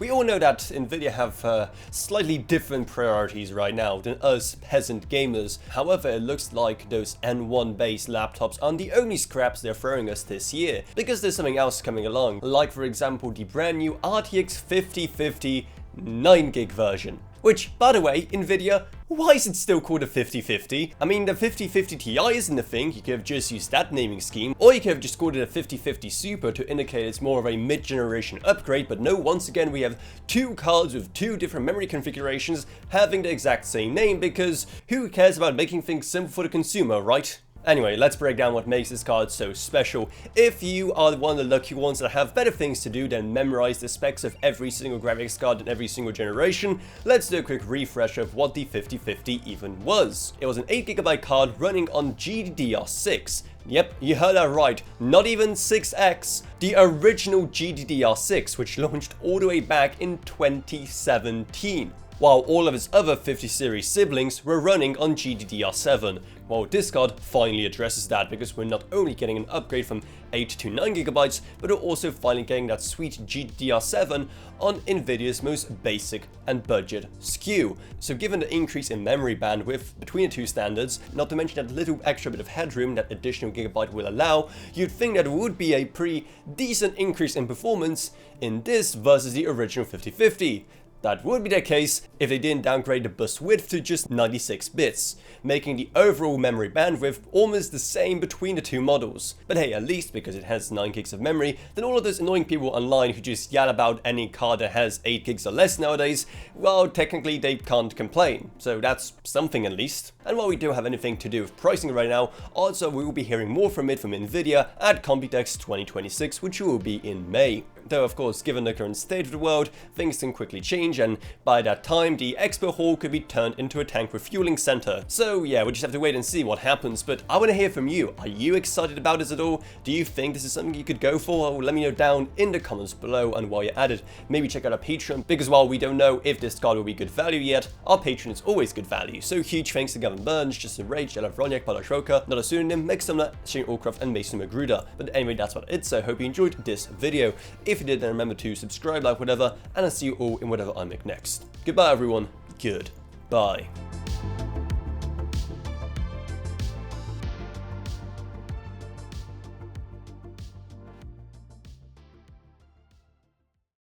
We all know that Nvidia have slightly different priorities right now than us peasant gamers. However, it looks like those N1 based laptops aren't the only scraps they're throwing us this year, because there's something else coming along, like for example the brand new RTX 5050 9GB version. Which, by the way, Nvidia, why is it still called a 5050? I mean, the 5050 Ti isn't a thing, you could have just used that naming scheme, or you could have just called it a 5050 Super to indicate it's more of a mid-generation upgrade, but no, once again we have two cards with two different memory configurations having the exact same name, because who cares about making things simple for the consumer, right? Anyway, let's break down what makes this card so special. If you are one of the lucky ones that have better things to do than memorize the specs of every single graphics card in every single generation, let's do a quick refresh of what the 5050 even was. It was an 8GB card running on GDDR6. Yep, you heard that right, not even 6X, the original GDDR6, which launched all the way back in 2017. While all of its other 50 series siblings were running on GDDR7. Well, this card finally addresses that, because we're not only getting an upgrade from 8 to 9GB, but we're also finally getting that sweet GDDR7 on Nvidia's most basic and budget SKU. So given the increase in memory bandwidth between the two standards, not to mention that little extra bit of headroom that additional gigabyte will allow, you'd think that it would be a pretty decent increase in performance in this versus the original 5050. That would be the case if they didn't downgrade the bus width to just 96 bits, making the overall memory bandwidth almost the same between the two models. But hey, at least because it has 9GB of memory, then all of those annoying people online who just yell about any card that has 8GB or less nowadays, well, technically they can't complain. So that's something at least. And while we don't have anything to do with pricing right now, also we will be hearing more from Nvidia at Computex 2026, which will be in May. Though of course, given the current state of the world, things can quickly change, and by that time the expo hall could be turned into a tank refueling center. So yeah, we just have to wait and see what happens, but I want to hear from you. Are you excited about this at all? Do you think this is something you could go for? Or let me know down in the comments below, and while you're at it, maybe check out our Patreon, because while we don't know if this card will be good value yet, our Patreon is always good value. So huge thanks to Gavin Burns, Justin Rage, Ella Vronyak, Palashoka, Not a Pseudonym, Meg Sumner, Shane Allcroft, and Mason Magruder. But anyway, that's about it, so I hope you enjoyed this video. If you did, then remember to subscribe, like, whatever, and I'll see you all in whatever I make next. Goodbye everyone, goodbye.